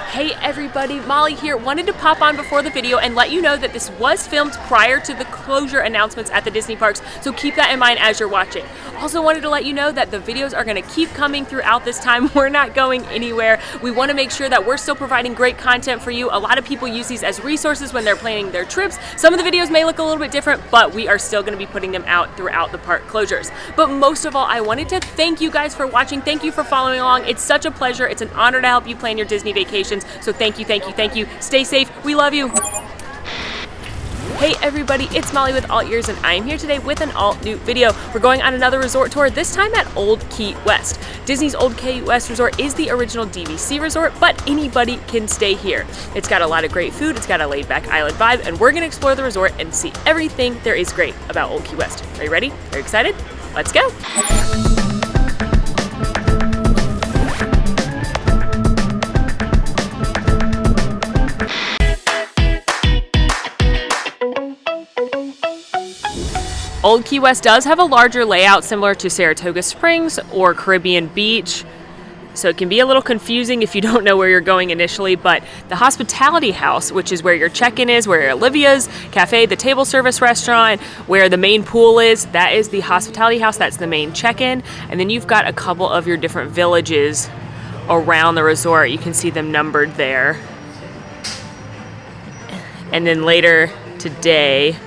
Hey everybody, Molly here. Wanted to pop on before the video and let you know that this was filmed prior to the closure announcements at the Disney parks, so keep that in mind as you're watching. Also wanted to let you know that the videos are going to keep coming throughout this time. We're not going anywhere. We want to make sure that we're still providing great content for you. A lot of people use these as resources when they're planning their trips. Some of the videos may look a little bit different, but we are still going to be putting them out throughout the park closures. But most of all, I wanted to thank you guys for watching. Thank you for following along. It's such a pleasure. It's an honor to help you plan your Disney vacations. So thank you, thank you, thank you. Stay safe. We love you. Hey everybody, it's Molly with AllEars, and I am here today with an all-new video. We're going on another resort tour, this time at Old Key West. Disney's Old Key West Resort is the original DVC resort, but anybody can stay here. It's got a lot of great food, it's got a laid-back island vibe, and we're gonna explore the resort and see everything there is great about Old Key West. Are you ready? Are you excited? Let's go. Old Key West does have a larger layout similar to Saratoga Springs or Caribbean Beach, so it can be a little confusing if you don't know where you're going initially, but the hospitality house, which is where your check-in is, where Olivia's Cafe, the table service restaurant, where the main pool is, that is the hospitality house, that's the main check-in, and then you've got a couple of your different villages around the resort. You can see them numbered there. And then later today,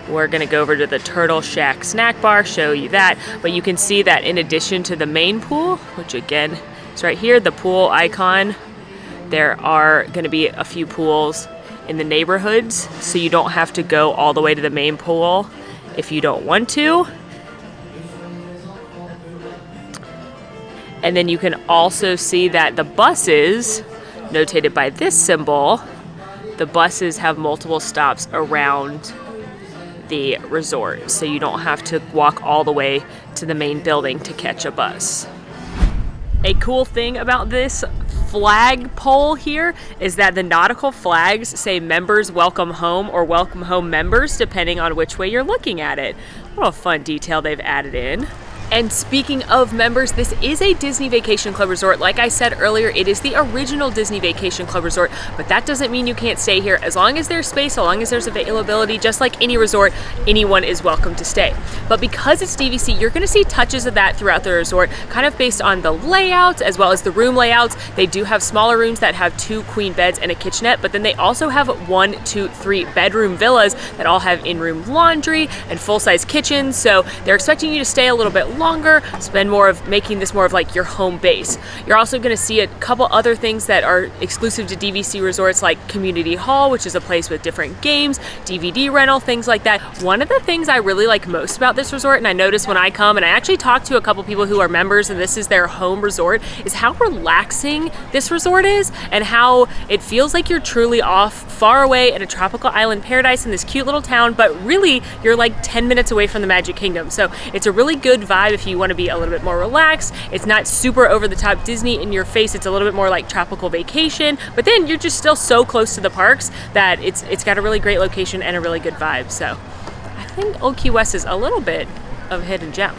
we're gonna go over to the Turtle Shack snack bar, show you that. But you can see that in addition to the main pool, which again is right here, the pool icon, there are gonna be a few pools in the neighborhoods, so you don't have to go all the way to the main pool if you don't want to. And then you can also see that the buses, notated by this symbol, the buses have multiple stops around the resort, so you don't have to walk all the way to the main building to catch a bus. A cool thing about this flag pole here is that the nautical flags say members welcome home or welcome home members, depending on which way you're looking at it. What a fun detail they've added in. And speaking of members, this is a Disney Vacation Club resort. Like I said earlier, it is the original Disney Vacation Club resort, but that doesn't mean you can't stay here. As long as there's space, so long as there's availability, just like any resort, anyone is welcome to stay. But because it's DVC, you're gonna see touches of that throughout the resort, kind of based on the layouts as well as the room layouts. They do have smaller rooms that have 2 queen beds and a kitchenette, but then they also have 1, 2, 3 bedroom villas that all have in-room laundry and full-size kitchens. So they're expecting you to stay a little bit longer, spend more of making this more of like your home base. You're also going to see a couple other things that are exclusive to DVC resorts, like Community Hall, which is a place with different games, DVD rental, things like that. One of the things I really like most about this resort, and I notice when I come, and I actually talk to a couple people who are members and this is their home resort, is how relaxing this resort is and how it feels like you're truly off far away in a tropical island paradise in this cute little town, but really you're like 10 minutes away from the Magic Kingdom. So it's a really good vibe if you want to be a little bit more relaxed. It's not super over the top Disney in your face. It's a little bit more like tropical vacation, but then you're just still so close to the parks that it's got a really great location and a really good vibe. So I think Old Key West is a little bit of a hidden gem.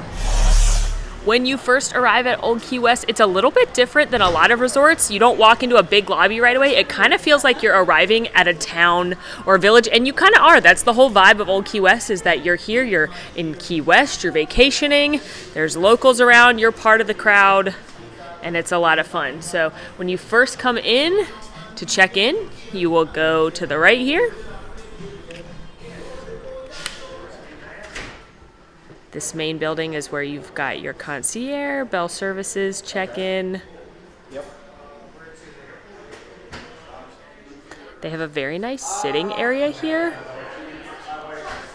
When you first arrive at Old Key West, it's a little bit different than a lot of resorts. You don't walk into a big lobby right away. It kind of feels like you're arriving at a town or a village, and you kind of are. That's the whole vibe of Old Key West, is that you're here, you're in Key West, you're vacationing, there's locals around, you're part of the crowd, and it's a lot of fun. So when you first come in to check in, you will go to the right here. This main building is where you've got your concierge, bell services, check-in. Yep. They have a very nice sitting area here.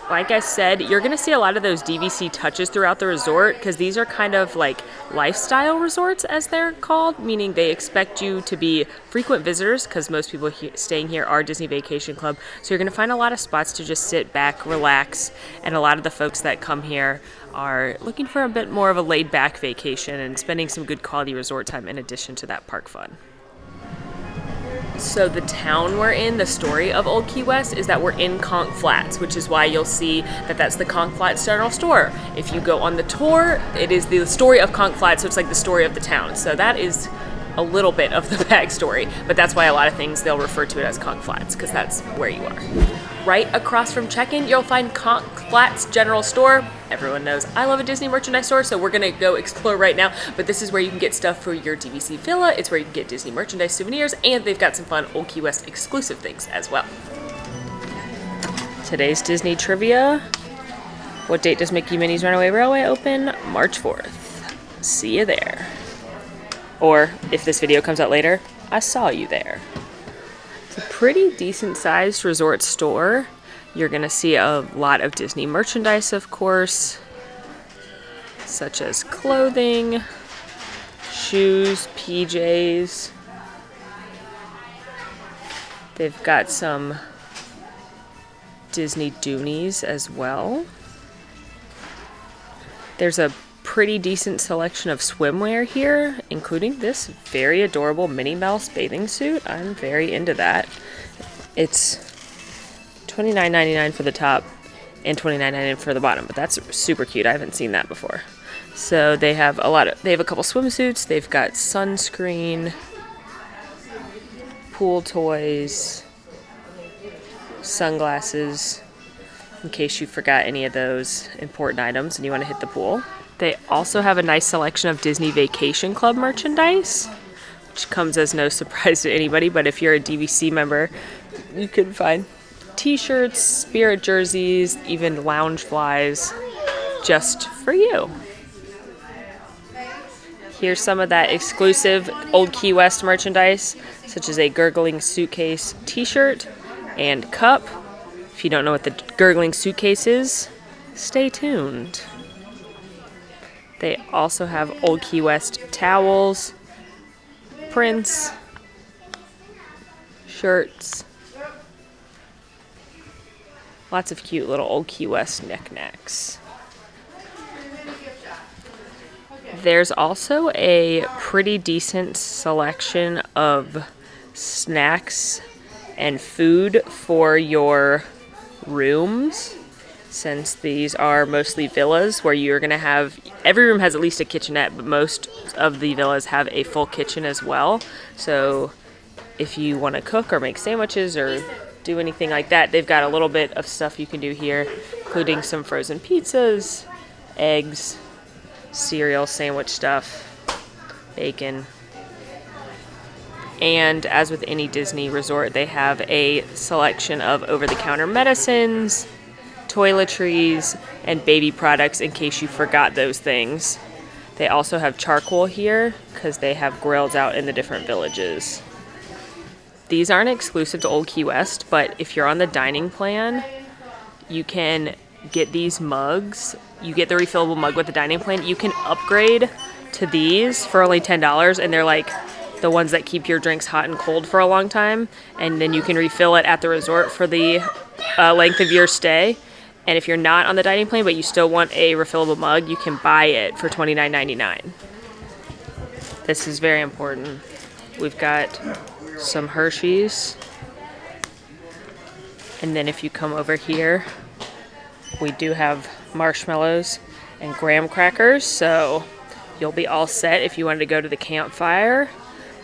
Like I said, you're gonna see a lot of those DVC touches throughout the resort, because these are kind of like lifestyle resorts, as they're called, meaning they expect you to be frequent visitors, because most people staying here are Disney Vacation Club. So you're gonna find a lot of spots to just sit back, relax, and a lot of the folks that come here are looking for a bit more of a laid-back vacation and spending some good quality resort time in addition to that park fun. So the town we're in, the story of Old Key West, is that we're in Conch Flats, which is why you'll see that that's the Conch Flats General Store. If you go on the tour, it is the story of Conch Flats, so it's like the story of the town. So that is a little bit of the backstory, but that's why a lot of things they'll refer to it as Conch Flats, because that's where you are. Right across from check-in, you'll find Conch Flats General Store. Everyone knows I love a Disney merchandise store, so we're gonna go explore right now, but this is where you can get stuff for your DVC villa. It's where you can get Disney merchandise souvenirs, and they've got some fun Old Key West exclusive things as well. Today's Disney trivia. What date does Mickey Minnie's Runaway Railway open? March 4th. See you there. Or, if this video comes out later, I saw you there. It's a pretty decent sized resort store. You're gonna see a lot of Disney merchandise, of course, such as clothing, shoes, PJs. They've got some Disney Doonies as well. There's a pretty decent selection of swimwear here, including this very adorable Minnie Mouse bathing suit. I'm very into that. It's $29.99 for the top and $29.99 for the bottom, but that's super cute. I haven't seen that before. So they have they have a couple swimsuits, they've got sunscreen, pool toys, sunglasses, in case you forgot any of those important items and you want to hit the pool. They also have a nice selection of Disney Vacation Club merchandise, which comes as no surprise to anybody, but if you're a DVC member, you can find t-shirts, spirit jerseys, even lounge flies, just for you. Here's some of that exclusive Old Key West merchandise, such as a gurgling suitcase t-shirt and cup. If you don't know what the gurgling suitcase is, stay tuned. They also have Old Key West towels, prints, shirts, lots of cute little Old Key West knickknacks. There's also a pretty decent selection of snacks and food for your rooms, since these are mostly villas where you're going to have, every room has at least a kitchenette, but most of the villas have a full kitchen as well. So if you want to cook or make sandwiches or do anything like that, they've got a little bit of stuff you can do here, including some frozen pizzas, eggs, cereal, sandwich stuff, bacon. And as with any Disney resort, they have a selection of over-the-counter medicines, toiletries, and baby products in case you forgot those things. They also have charcoal here because they have grills out in the different villages. These aren't exclusive to Old Key West, but if you're on the dining plan, you can get these mugs. You get the refillable mug with the dining plan. You can upgrade to these for only $10, and they're like the ones that keep your drinks hot and cold for a long time, and then you can refill it at the resort for the length of your stay. And if you're not on the dining plan but you still want a refillable mug, you can buy it for $29.99. This is very important. We've got some Hershey's, and then if you come over here, we do have marshmallows and graham crackers, so you'll be all set if you wanted to go to the campfire.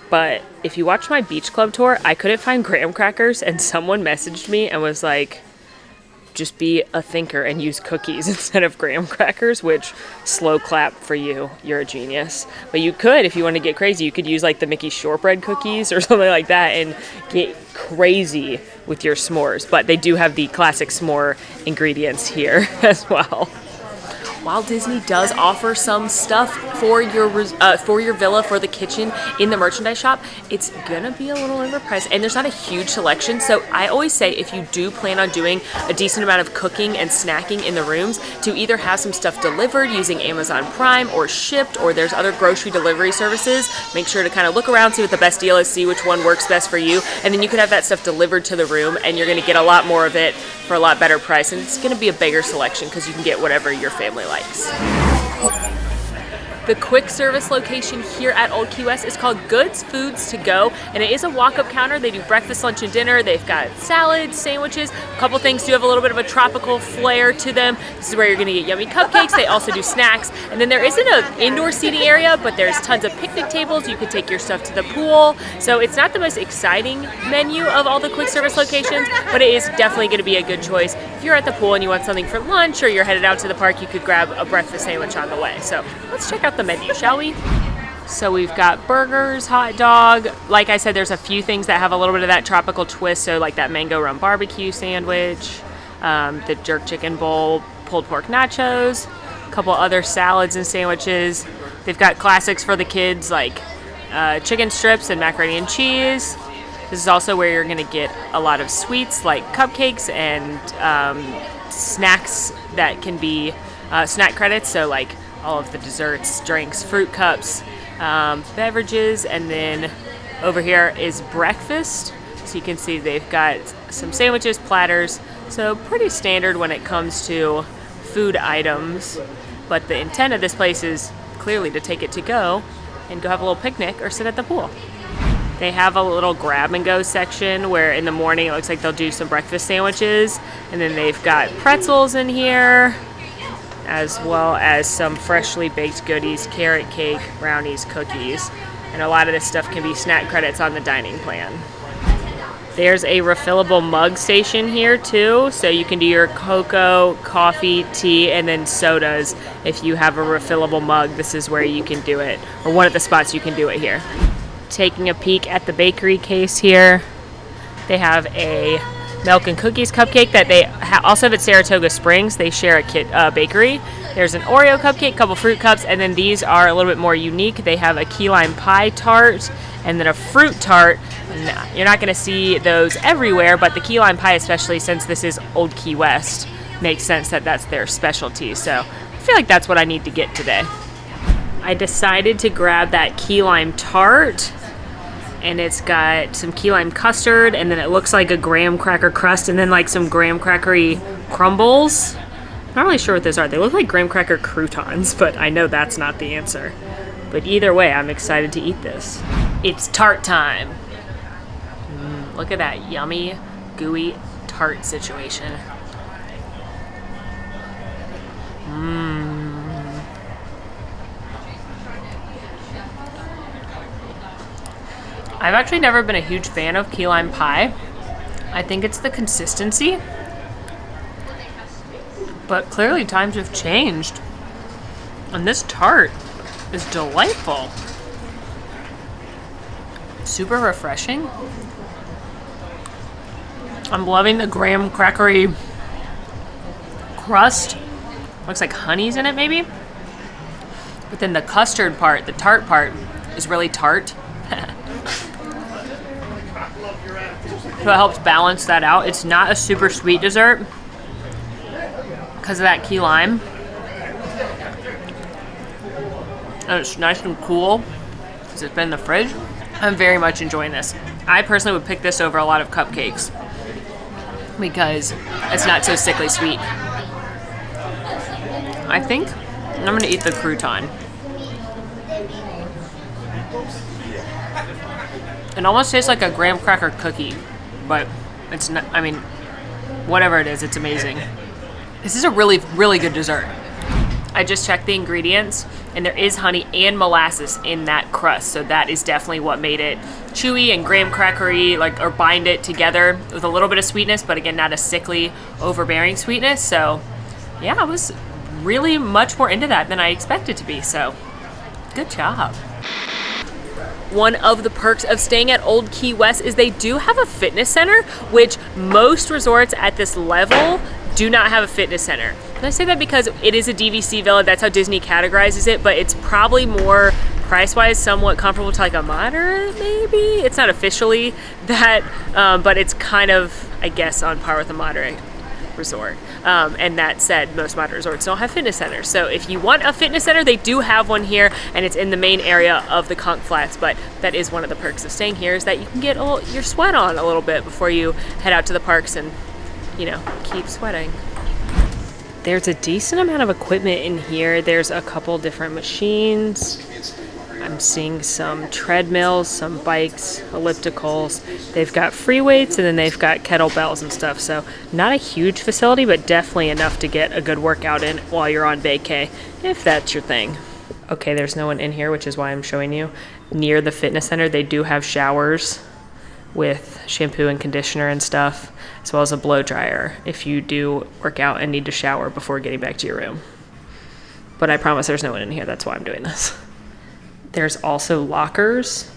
But if you watch my beach club tour, I couldn't find graham crackers, and someone messaged me and was like, just be a thinker and use cookies instead of graham crackers, which, slow clap for you. You're a genius. But you could, if you want to get crazy, you could use like the Mickey shortbread cookies or something like that and get crazy with your s'mores. But they do have the classic s'more ingredients here as well. While Disney does offer some stuff for your villa, for the kitchen in the merchandise shop, it's gonna be a little overpriced, and there's not a huge selection. So I always say, if you do plan on doing a decent amount of cooking and snacking in the rooms, to either have some stuff delivered using Amazon Prime or shipped, or there's other grocery delivery services. Make sure to kind of look around, see what the best deal is, see which one works best for you, and then you can have that stuff delivered to the room, and you're gonna get a lot more of it for a lot better price, and it's gonna be a bigger selection because you can get whatever your family likes. The quick service location here at Old Key West is called Goods Foods to Go, and it is a walk-up counter. They do breakfast, lunch, and dinner. They've got salads, sandwiches. A couple things do have a little bit of a tropical flair to them. This is where you're gonna get yummy cupcakes. They also do snacks. And then there isn't an indoor seating area, but there's tons of picnic tables. You can take your stuff to the pool. So it's not the most exciting menu of all the quick service locations, but it is definitely gonna be a good choice. If you're at the pool and you want something for lunch or you're headed out to the park, you could grab a breakfast sandwich on the way. So let's check out the menu, shall we? So we've got burgers, hot dog. Like I said, there's a few things that have a little bit of that tropical twist. So like that mango rum barbecue sandwich, the jerk chicken bowl, pulled pork nachos, a couple other salads and sandwiches. They've got classics for the kids like chicken strips and macaroni and cheese. This is also where you're gonna get a lot of sweets like cupcakes and snacks that can be snack credits. So like all of the desserts, drinks, fruit cups, beverages, and then over here is breakfast. So you can see they've got some sandwiches, platters, so pretty standard when it comes to food items. But the intent of this place is clearly to take it to go and go have a little picnic or sit at the pool. They have a little grab and go section where in the morning it looks like they'll do some breakfast sandwiches, and then they've got pretzels in here, as well as some freshly baked goodies, carrot cake, brownies, cookies. And a lot of this stuff can be snack credits on the dining plan. There's a refillable mug station here too, so you can do your cocoa, coffee, tea, and then sodas. If you have a refillable mug, this is where you can do it, or one of the spots you can do it here. Taking a peek at the bakery case here, they have a milk and cookies cupcake that they also have at Saratoga Springs. They share a bakery. There's an Oreo cupcake, couple fruit cups, and then these are a little bit more unique. They have a key lime pie tart and then a fruit tart. You're not going to see those everywhere, but the key lime pie, especially since this is Old Key West, makes sense that that's their specialty. So I feel like that's what I need to get today. I decided to grab that key lime tart, and it's got some key lime custard, and then it looks like a graham cracker crust, and then like some graham crackery crumbles. I'm not really sure what those are. They look like graham cracker croutons, but I know that's not the answer. But either way, I'm excited to eat this. It's tart time. Look at that yummy, gooey tart situation. I've actually never been a huge fan of key lime pie. I think it's the consistency. But clearly times have changed. And this tart is delightful. Super refreshing. I'm loving the graham crackery crust. Looks like honey's in it maybe. But then the custard part, the tart part, is really tart. So it helps balance that out. It's not a super sweet dessert because of that key lime. And it's nice and cool because it's been in the fridge. I'm very much enjoying this. I personally would pick this over a lot of cupcakes because it's not so sickly sweet. I think I'm gonna eat the crouton. It almost tastes like a graham cracker cookie, but it's not, I mean, whatever it is, it's amazing. This is a really, really good dessert. I just checked the ingredients, and there is honey and molasses in that crust, so that is definitely what made it chewy and graham crackery, like, or bind it together with a little bit of sweetness, but again, not a sickly, overbearing sweetness. So yeah, I was really much more into that than I expected to be, so good job. One of the perks of staying at Old Key West is they do have a fitness center, which most resorts at this level do not have a fitness center. And I say that because it is a DVC villa, that's how Disney categorizes it, but it's probably more price-wise somewhat comparable to like a moderate, maybe? It's not officially that, but it's kind of, I guess, on par with a moderate resort. And that said, most moderate resorts don't have fitness centers. So if you want a fitness center, they do have one here, and it's in the main area of the Conch Flats. But that is one of the perks of staying here, is that you can get your sweat on a little bit before you head out to the parks and, you know, keep sweating. There's a decent amount of equipment in here. There's a couple different machines. I'm seeing some treadmills, some bikes, ellipticals. They've got free weights and then they've got kettlebells and stuff. So not a huge facility, but definitely enough to get a good workout in while you're on vacay, if that's your thing. Okay, there's no one in here, which is why I'm showing you. Near the fitness center, they do have showers with shampoo and conditioner and stuff, as well as a blow dryer if you do work out and need to shower before getting back to your room. But I promise there's no one in here. That's why I'm doing this. There's also lockers.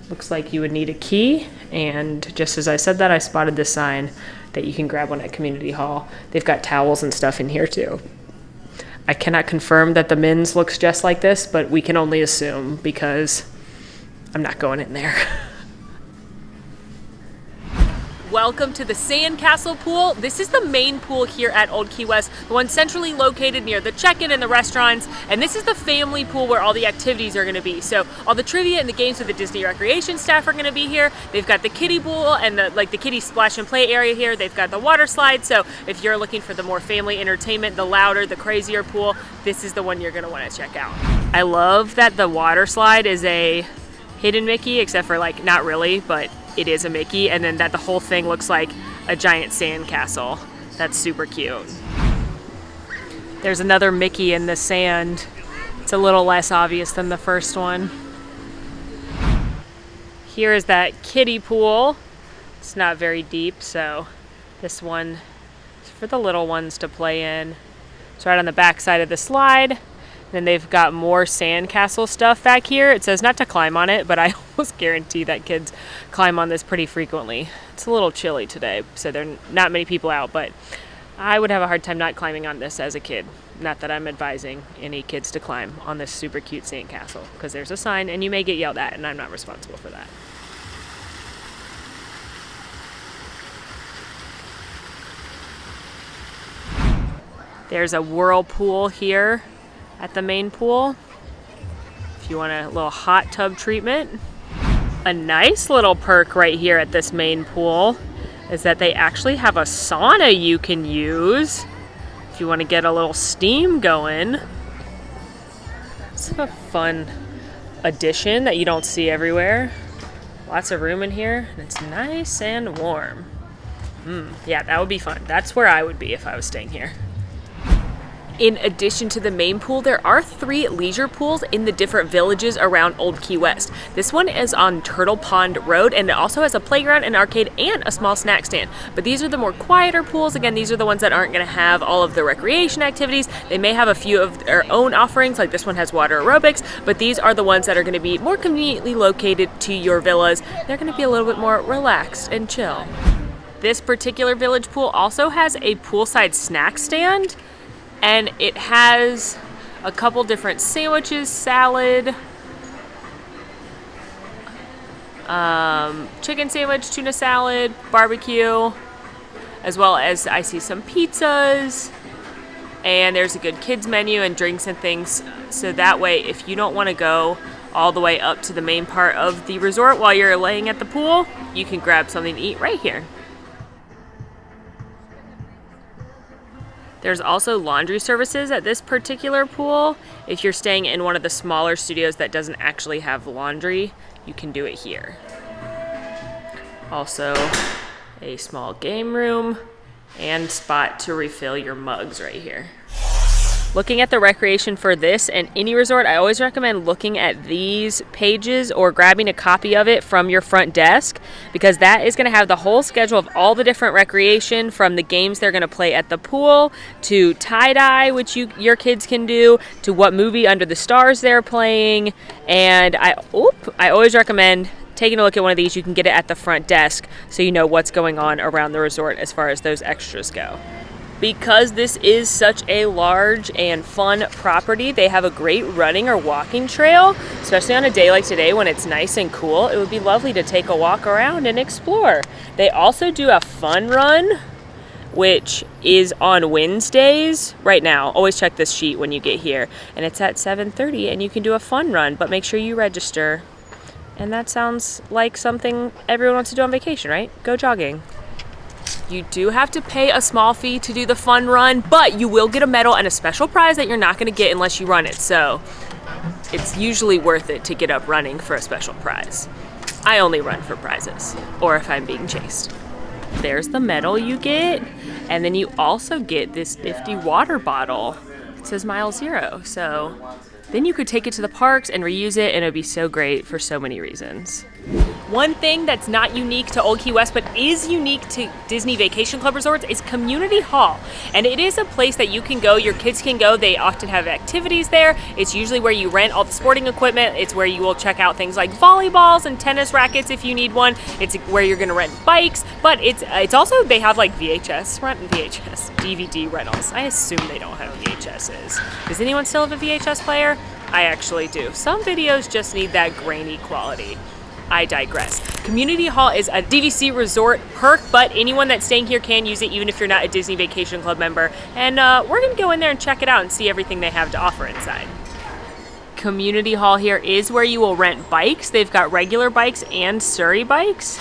Looks like you would need a key. And just as I said that, I spotted this sign that you can grab one at Community Hall. They've got towels and stuff in here too. I cannot confirm that the men's looks just like this, but we can only assume because I'm not going in there. Welcome to the Sandcastle Pool. This is the main pool here at Old Key West, the one centrally located near the check-in and the restaurants. And this is the family pool where all the activities are going to be. So all the trivia and the games with the Disney recreation staff are going to be here. They've got the kiddie pool and the kiddie splash and play area here. They've got the water slide. So if you're looking for the more family entertainment, the louder, the crazier pool, this is the one you're going to want to check out. I love that the water slide is a hidden Mickey, except for like not really, but it is a Mickey, and then that the whole thing looks like a giant sand castle. That's super cute. There's another Mickey in the sand. It's a little less obvious than the first one. Here is that kiddie pool. It's not very deep, so this one is for the little ones to play in. It's right on the back side of the slide. Then they've got more sandcastle stuff back here. It says not to climb on it, but I almost guarantee that kids climb on this pretty frequently. It's a little chilly today, so there are not many people out, but I would have a hard time not climbing on this as a kid. Not that I'm advising any kids to climb on this super cute sandcastle, because there's a sign and you may get yelled at, and I'm not responsible for that. There's a whirlpool here at the main pool if you want a little hot tub treatment. A nice little perk right here at this main pool is that they actually have a sauna you can use if you want to get a little steam going. It's a fun addition that you don't see everywhere. Lots of room in here and it's nice and warm. Yeah, that would be fun. That's where I would be if I was staying here. In addition to the main pool, there are 3 leisure pools in the different villages around Old Key West. This one is on Turtle Pond Road, and it also has a playground, an arcade, and a small snack stand. But these are the more quieter pools. Again, these are the ones that aren't going to have all of the recreation activities. They may have a few of their own offerings, like this one has water aerobics, but these are the ones that are going to be more conveniently located to your villas. They're going to be a little bit more relaxed and chill. This particular village pool also has a poolside snack stand, and it has a couple different sandwiches, salad, chicken sandwich, tuna salad, barbecue, as well as I see some pizzas, and there's a good kids menu and drinks and things. So that way, if you don't want to go all the way up to the main part of the resort while you're laying at the pool, you can grab something to eat right here. There's also laundry services at this particular pool. If you're staying in one of the smaller studios that doesn't actually have laundry, you can do it here. Also, a small game room and spot to refill your mugs right here. Looking at the recreation for this and any resort, I always recommend looking at these pages or grabbing a copy of it from your front desk, because that is going to have the whole schedule of all the different recreation, from the games they're going to play at the pool to tie-dye, which your kids can do, to what movie Under the Stars they're playing. And I always recommend taking a look at one of these. You can get it at the front desk so you know what's going on around the resort as far as those extras go. Because this is such a large and fun property, they have a great running or walking trail, especially on a day like today when it's nice and cool. It would be lovely to take a walk around and explore. They also do a fun run, which is on Wednesdays right now. Always check this sheet when you get here. And it's at 7:30, and you can do a fun run, but make sure you register. And that sounds like something everyone wants to do on vacation, right? Go jogging. You do have to pay a small fee to do the fun run, but you will get a medal and a special prize that you're not going to get unless you run it. So it's usually worth it to get up running for a special prize. I only run for prizes, or if I'm being chased. There's the medal you get, and then you also get this nifty water bottle. It says Mile Zero, so then you could take it to the parks and reuse it, and it would be so great for so many reasons. One thing that's not unique to Old Key West, but is unique to Disney Vacation Club resorts, is Community Hall. And it is a place that you can go, your kids can go. They often have activities there. It's usually where you rent all the sporting equipment. It's where you will check out things like volleyballs and tennis rackets if you need one. It's where you're gonna rent bikes, but it's also, they have like DVD rentals. I assume they don't have VHSs. Does anyone still have a VHS player? I actually do. Some videos just need that grainy quality. I digress. Community Hall is a DVC resort perk, but anyone that's staying here can use it even if you're not a Disney Vacation Club member. And we're gonna go in there and check it out and see everything they have to offer inside. Community Hall here is where you will rent bikes. They've got regular bikes and Surrey bikes,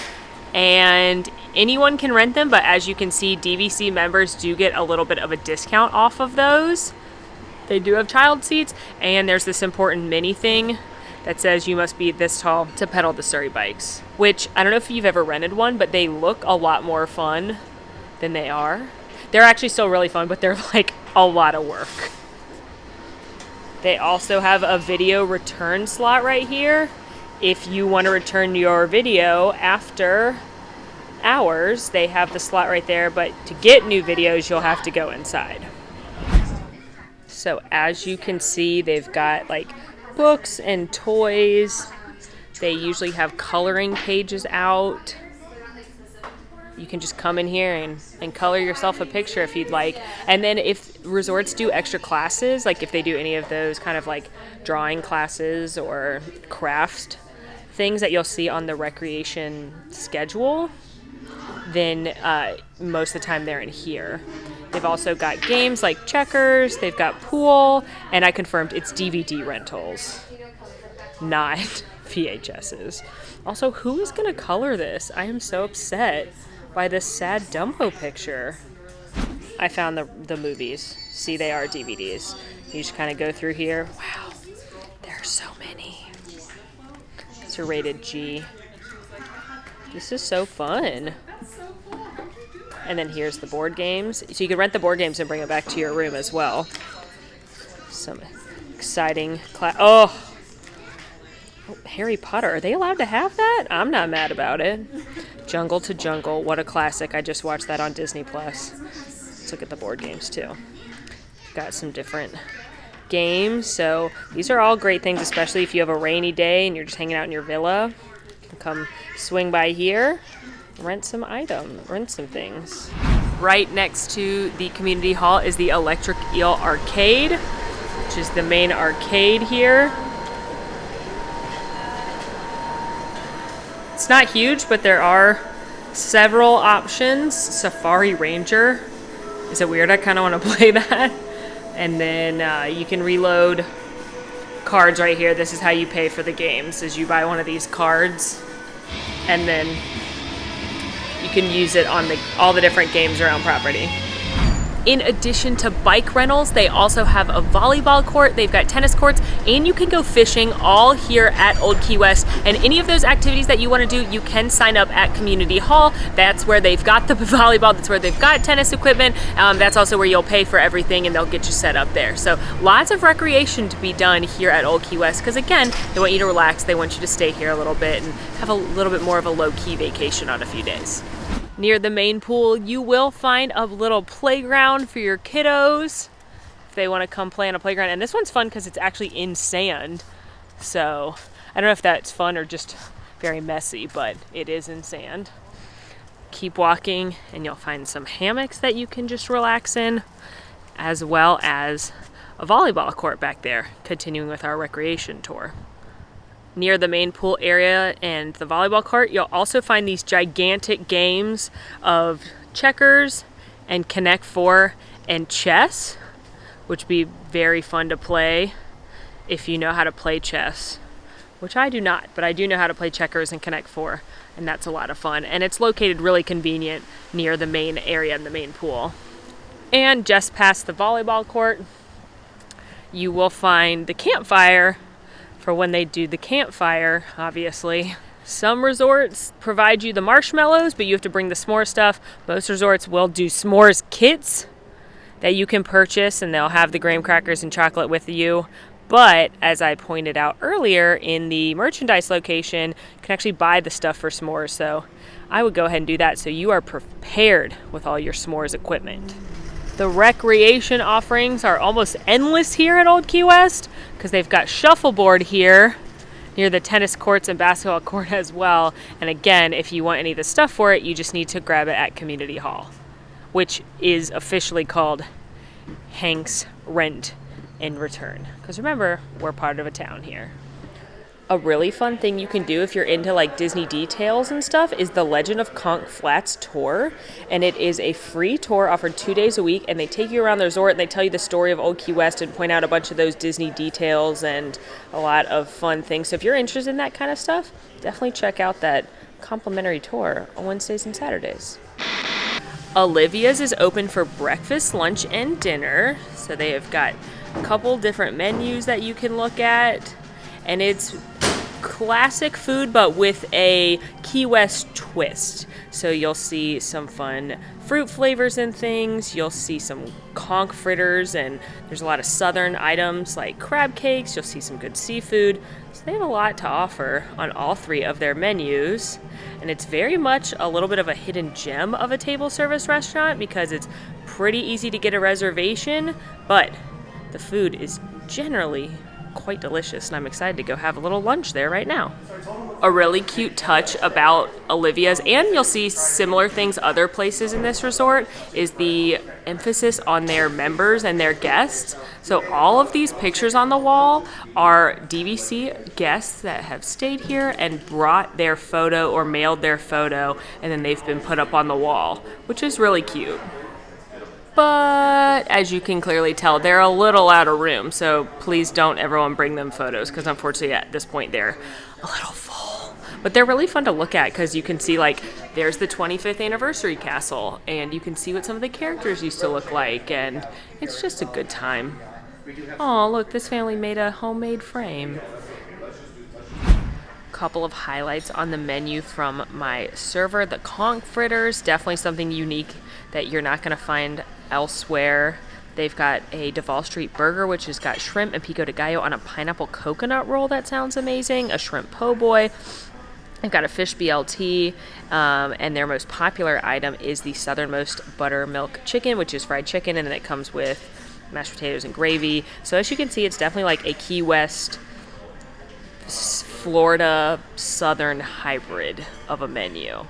and anyone can rent them, but as you can see, DVC members do get a little bit of a discount off of those. They do have child seats, and there's this important mini thing that says you must be this tall to pedal the Surrey bikes, which I don't know if you've ever rented one, but they look a lot more fun than they are. They're actually still really fun, but they're like a lot of work. They also have a video return slot right here. If you want to return your video after hours, they have the slot right there, but to get new videos, you'll have to go inside. So as you can see, they've got like books and toys. They usually have coloring pages out. You can just come in here and color yourself a picture if you'd like. And then if resorts do extra classes, like if they do any of those kind of like drawing classes or craft things that you'll see on the recreation schedule, then most of the time they're in here. They've also got games like checkers, they've got pool, and I confirmed it's DVD rentals, not VHSs. Also, who is gonna color this? I am so upset by this sad Dumbo picture. I found the movies. See, they are DVDs. You just kind of go through here. Wow, there are so many. These are rated G. This is so fun. And then here's the board games. So you can rent the board games and bring it back to your room as well. Some exciting Oh, Harry Potter. Are they allowed to have that? I'm not mad about it. Jungle to Jungle. What a classic. I just watched that on Disney Plus. Let's look at the board games too. Got some different games. So these are all great things, especially if you have a rainy day and you're just hanging out in your villa. You can come swing by here. Rent some things. Right next to the community hall is the Electric Eel Arcade, which is the main arcade here. It's not huge, but there are several options. Safari Ranger. Is it weird? I kind of want to play that. And then you can reload cards right here. This is how you pay for the games, is you buy one of these cards, and then you can use it on all the different games around property. In addition to bike rentals, they also have a volleyball court, they've got tennis courts, and you can go fishing all here at Old Key West. And any of those activities that you want to do, you can sign up at Community Hall. That's where they've got the volleyball, that's where they've got tennis equipment. That's also where you'll pay for everything and they'll get you set up there. So lots of recreation to be done here at Old Key West, because again, they want you to relax, they want you to stay here a little bit and have a little bit more of a low-key vacation on a few days. Near the main pool, you will find a little playground for your kiddos if they want to come play on a playground. And this one's fun because it's actually in sand. So I don't know if that's fun or just very messy, but it is in sand. Keep walking and you'll find some hammocks that you can just relax in, as well as a volleyball court back there, continuing with our recreation tour. Near the main pool area and the volleyball court, you'll also find these gigantic games of checkers and Connect 4 and chess, which would be very fun to play if you know how to play chess, which I do not, but I do know how to play checkers and Connect 4. and that's a lot of fun. And it's located really convenient near the main area and the main pool. And just past the volleyball court, you will find the campfire for when they do the campfire, obviously. Some resorts provide you the marshmallows, but you have to bring the s'more stuff. Most resorts will do s'mores kits that you can purchase, and they'll have the graham crackers and chocolate with you. But as I pointed out earlier, in the merchandise location, you can actually buy the stuff for s'mores. So I would go ahead and do that so you are prepared with all your s'mores equipment. The recreation offerings are almost endless here at Old Key West because they've got shuffleboard here near the tennis courts and basketball court as well. And again, if you want any of the stuff for it, you just need to grab it at Community Hall, which is officially called Hank's Rent and Return. Because remember, we're part of a town here. A really fun thing you can do if you're into like Disney details and stuff is the Legend of Conch Flats tour. And it is a free tour offered 2 days a week, and they take you around the resort and they tell you the story of Old Key West and point out a bunch of those Disney details and a lot of fun things. So if you're interested in that kind of stuff, definitely check out that complimentary tour on Wednesdays and Saturdays. Olivia's is open for breakfast, lunch, and dinner. So they have got a couple different menus that you can look at. And it's classic food, but with a Key West twist. So you'll see some fun fruit flavors and things. You'll see some conch fritters, and there's a lot of southern items like crab cakes. You'll see some good seafood. So they have a lot to offer on all three of their menus. And it's very much a little bit of a hidden gem of a table service restaurant because it's pretty easy to get a reservation, but the food is generally quite delicious, and I'm excited to go have a little lunch there right now. A really cute touch about Olivia's, and you'll see similar things other places in this resort, is the emphasis on their members and their guests. So all of these pictures on the wall are DVC guests that have stayed here and brought their photo or mailed their photo, and then they've been put up on the wall, which is really cute. But as you can clearly tell, they're a little out of room, so please don't everyone bring them photos, because unfortunately at this point they're a little full. But they're really fun to look at because you can see, like, there's the 25th anniversary castle, and you can see what some of the characters used to look like, and it's just a good time. Oh, look, this family made a homemade frame. Couple of highlights on the menu from my server. The conch fritters, definitely something unique that you're not going to find elsewhere. They've got a Duval Street burger, which has got shrimp and pico de gallo on a pineapple coconut roll. That sounds amazing. A shrimp po' boy. They've got a fish BLT, and their most popular item is the southernmost buttermilk chicken, which is fried chicken, and then it comes with mashed potatoes and gravy. So as you can see, it's definitely like a Key West, Florida southern hybrid of a menu.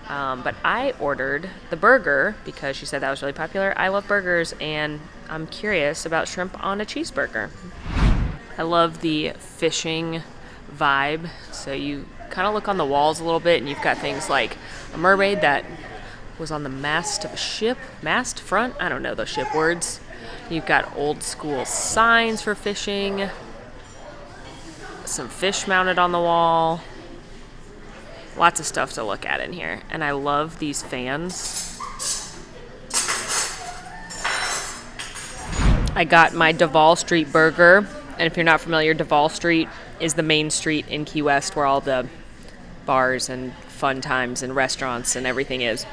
But I ordered the burger because she said that was really popular. I love burgers, and I'm curious about shrimp on a cheeseburger. I love the fishing vibe. So you kind of look on the walls a little bit, and you've got things like a mermaid that was on the mast of a ship. Mast, front? I don't know those ship words. You've got old school signs for fishing. Some fish mounted on the wall. Lots of stuff to look at in here. And I love these fans. I got my Duval Street burger. And if you're not familiar, Duval Street is the main street in Key West where all the bars and fun times and restaurants and everything is.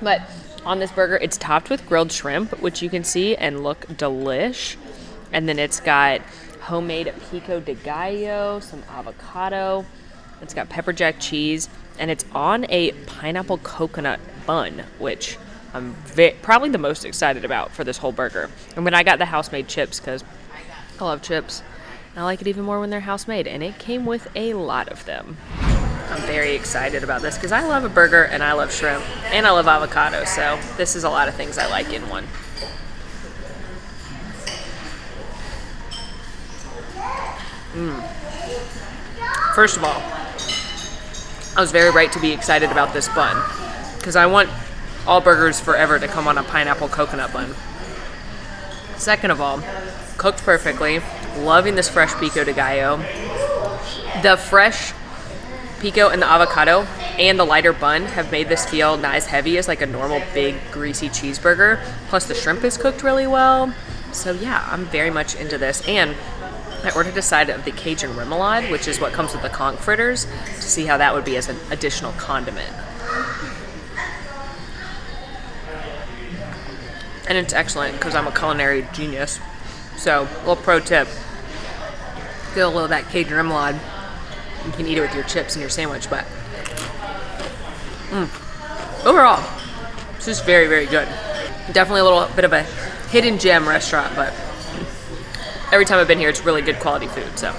But on this burger, it's topped with grilled shrimp, which you can see and look delish. And then it's got homemade pico de gallo, some avocado. It's got pepper jack cheese, and it's on a pineapple coconut bun, which I'm probably the most excited about for this whole burger. And when I got the house-made chips, because I love chips, and I like it even more when they're house-made, and it came with a lot of them. I'm very excited about this because I love a burger, and I love shrimp, and I love avocado, so this is a lot of things I like in one. First of all, I was very right to be excited about this bun because I want all burgers forever to come on a pineapple coconut bun. Second of all, cooked perfectly. Loving this fresh pico de gallo. The fresh pico and the avocado and the lighter bun have made this feel not as heavy as like a normal big greasy cheeseburger. Plus the shrimp is cooked really well. So yeah, I'm very much into this. And I ordered a side of the Cajun remoulade, which is what comes with the conch fritters, to see how that would be as an additional condiment. And it's excellent because I'm a culinary genius. So, little pro tip. Get a little of that Cajun remoulade. You can eat it with your chips and your sandwich, but overall, this is very, very good. Definitely a little bit of a hidden gem restaurant, but every time I've been here, it's really good quality food, so.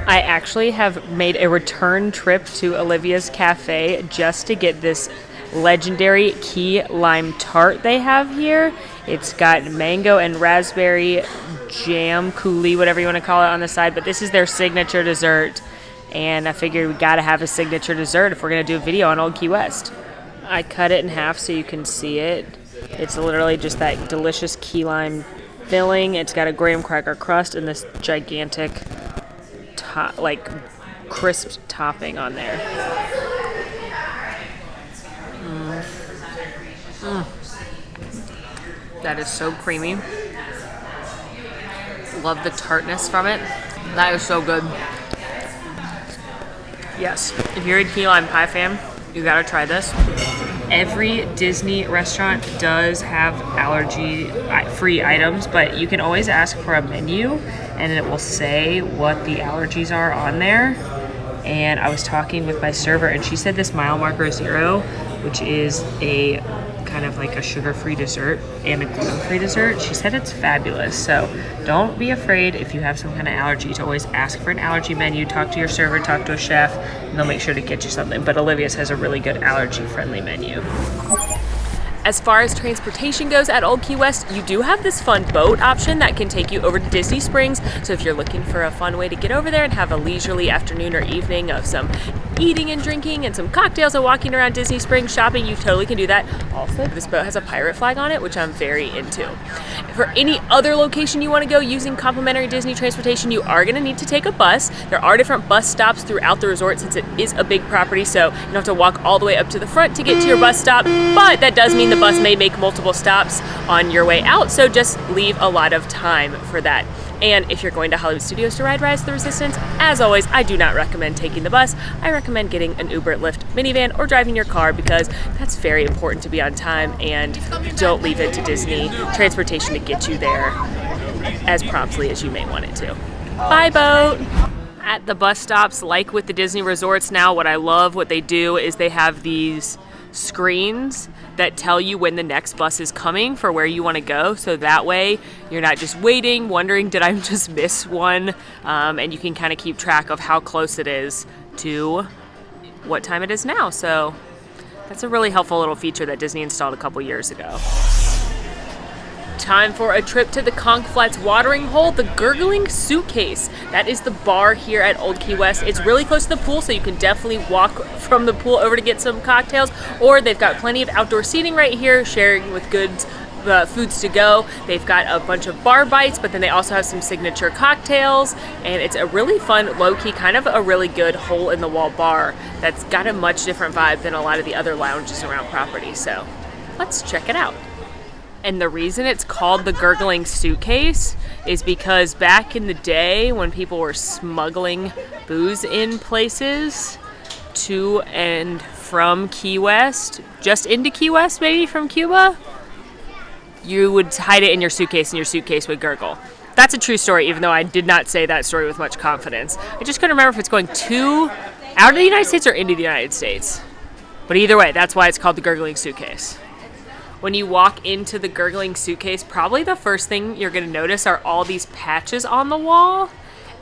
I actually have made a return trip to Olivia's Cafe just to get this legendary key lime tart they have here. It's got mango and raspberry jam coulis, whatever you want to call it, on the side, but this is their signature dessert, and I figured we gotta have a signature dessert if we're gonna do a video on Old Key West. I cut it in half so you can see it. It's literally just that delicious key lime filling. It's got a graham cracker crust and this gigantic crisped topping on there. That is so creamy. Love the tartness from it. That is so good. Yes, if you're a key lime pie fan, you gotta try this. Every Disney restaurant does have allergy-free items, but you can always ask for a menu and it will say what the allergies are on there. And I was talking with my server and she said this mile marker 0, which is a kind of like a sugar-free dessert and a gluten-free dessert. She said it's fabulous. So don't be afraid if you have some kind of allergy to always ask for an allergy menu, talk to your server, talk to a chef, and they'll make sure to get you something. But Olivia's has a really good allergy-friendly menu. As far as transportation goes at Old Key West, you do have this fun boat option that can take you over to Disney Springs. So if you're looking for a fun way to get over there and have a leisurely afternoon or evening of some eating and drinking and some cocktails and walking around Disney Springs shopping, you totally can do that. Also, this boat has a pirate flag on it, which I'm very into. For any other location you want to go using complimentary Disney transportation, you are going to need to take a bus. There are different bus stops throughout the resort since it is a big property, so you don't have to walk all the way up to the front to get to your bus stop, but that does mean the bus may make multiple stops on your way out, so just leave a lot of time for that. And if you're going to Hollywood Studios to ride Rise of the Resistance, as always, I do not recommend taking the bus. I recommend getting an Uber, Lyft, minivan, or driving your car because that's very important to be on time, and don't leave it to Disney transportation to get you there as promptly as you may want it to. Bye, boat! At the bus stops, like with the Disney resorts now, what I love what they do is they have these screens that tell you when the next bus is coming for where you want to go, so that way you're not just waiting wondering did I just miss one, and you can kind of keep track of how close it is to what time it is now. So that's a really helpful little feature that Disney installed a couple years ago. Time for a trip to the Conch Flats watering hole, the Gurgling Suitcase. That is the bar here at Old Key West. It's really close to the pool, so you can definitely walk from the pool over to get some cocktails, or they've got plenty of outdoor seating right here, sharing with goods, foods to go. They've got a bunch of bar bites, but then they also have some signature cocktails, and it's a really fun, low-key, kind of a really good hole-in-the-wall bar that's got a much different vibe than a lot of the other lounges around property, so let's check it out. And the reason it's called the Gurgling Suitcase is because back in the day when people were smuggling booze in places to and from Key West, just into Key West maybe from Cuba, you would hide it in your suitcase and your suitcase would gurgle. That's a true story, even though I did not say that story with much confidence. I just couldn't remember if it's going out of the United States or into the United States. But either way, that's why it's called the Gurgling Suitcase. When you walk into the Gurgling Suitcase, probably the first thing you're going to notice are all these patches on the wall.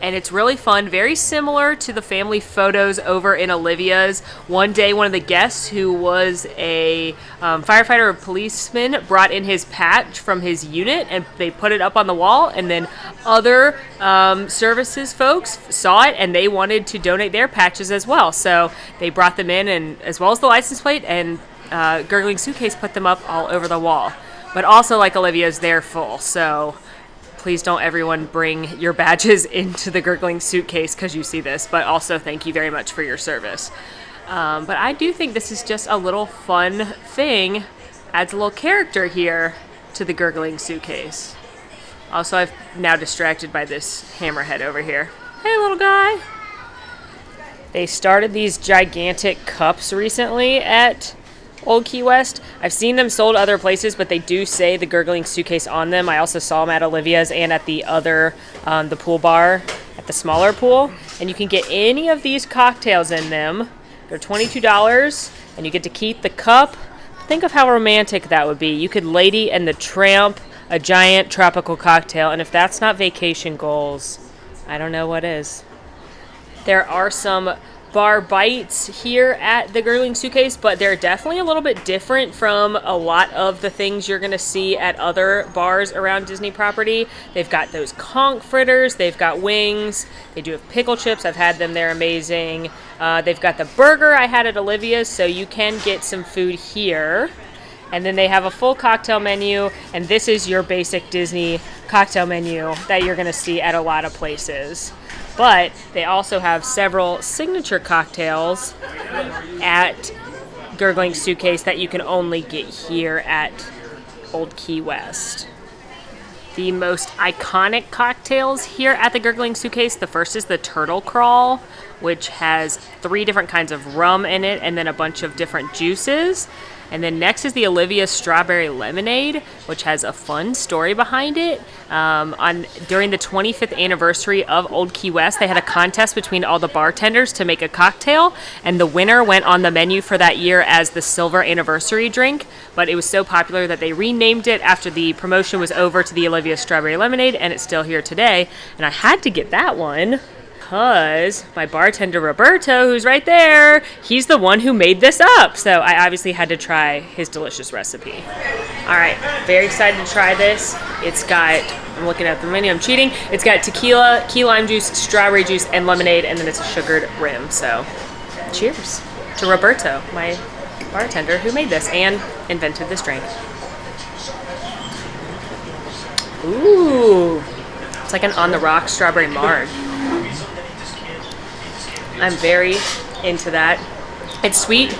And it's really fun, very similar to the family photos over in Olivia's. One day, one of the guests who was a firefighter or policeman brought in his patch from his unit and they put it up on the wall, and then other services folks saw it and they wanted to donate their patches as well. So they brought them in, and as well as the license plate, and Gurgling Suitcase put them up all over the wall. But also, like Olivia's, they're full, so please don't everyone bring your badges into the gurgling suitcase because you see this, but also thank you very much for your service. But I do think this is just a little fun thing, adds a little character here to the gurgling suitcase. Also, I've now distracted by this hammerhead over here. Hey, little guy. They started these gigantic cups recently at Old Key West. I've seen them sold other places, but they do say the gurgling suitcase on them. I also saw them at Olivia's and at the other, the pool bar at the smaller pool. And you can get any of these cocktails in them. They're $22, and you get to keep the cup. Think of how romantic that would be. You could Lady and the Tramp a giant tropical cocktail, and if that's not vacation goals, I don't know what is. There are some bar bites here at the gurgling suitcase, but they're definitely a little bit different from a lot of the things you're going to see at other bars around Disney property. They've got those conch fritters, they've got wings, they do have pickle chips. I've had them, they're amazing. They've got the burger I had at Olivia's, so you can get some food here. And then they have a full cocktail menu, and this is your basic Disney cocktail menu that you're going to see at a lot of places. But they also have several signature cocktails at Gurgling Suitcase that you can only get here at Old Key West. The most iconic cocktails here at the Gurgling Suitcase, the first is the Turtle Crawl, which has 3 different kinds of rum in it and then a bunch of different juices. And then next is the Olivia Strawberry Lemonade, which has a fun story behind it. During the 25th anniversary of Old Key West, they had a contest between all the bartenders to make a cocktail, and the winner went on the menu for that year as the silver anniversary drink. But it was so popular that they renamed it after the promotion was over to the Olivia Strawberry Lemonade, and it's still here today. And I had to get that one because my bartender Roberto, who's right there, he's the one who made this up. So I obviously had to try his delicious recipe. All right, very excited to try this. It's got, I'm looking at the menu, I'm cheating. It's got tequila, key lime juice, strawberry juice, and lemonade, and then it's a sugared rim. So cheers to Roberto, my bartender who made this and invented this drink. Ooh, it's like an on the rock strawberry marg. I'm very into that. It's sweet,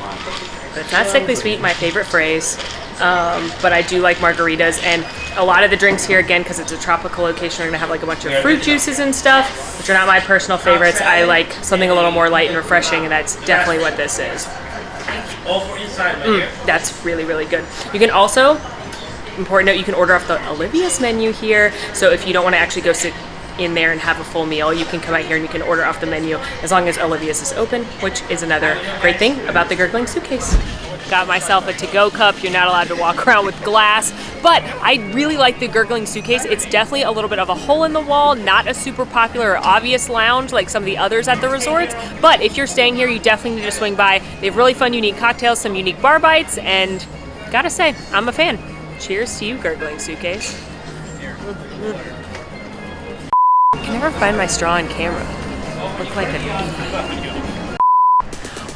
but it's not sickly sweet, my favorite phrase. But I do like margaritas, and a lot of the drinks here, again, because it's a tropical location, are gonna have like a bunch of fruit juices and stuff, which are not my personal favorites. I like something a little more light and refreshing, and that's definitely what this is. That's really, really good. You can also, important note, you can order off the Olivia's menu here, so if you don't want to actually go sit in there and have a full meal, you can come out here and you can order off the menu as long as Olivia's is open, which is another great thing about the Gurgling Suitcase. Got myself a to-go cup. You're not allowed to walk around with glass, but I really like the Gurgling Suitcase. It's definitely a little bit of a hole in the wall, not a super popular or obvious lounge like some of the others at the resorts, but if you're staying here, you definitely need to swing by. They have really fun, unique cocktails, some unique bar bites, and gotta say, I'm a fan. Cheers to you, Gurgling Suitcase. I can never find my straw on camera. Look like an idiot.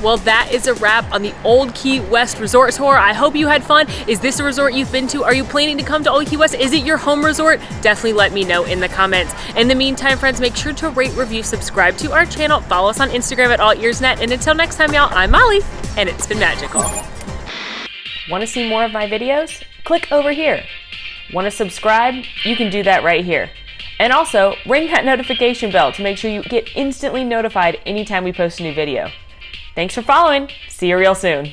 Well, that is a wrap on the Old Key West Resort Tour. I hope you had fun. Is this a resort you've been to? Are you planning to come to Old Key West? Is it your home resort? Definitely let me know in the comments. In the meantime, friends, make sure to rate, review, subscribe to our channel, follow us on Instagram at AllEars.net, and until next time, y'all, I'm Molly, and it's been magical. Want to see more of my videos? Click over here. Want to subscribe? You can do that right here. And also, ring that notification bell to make sure you get instantly notified anytime we post a new video. Thanks for following. See you real soon.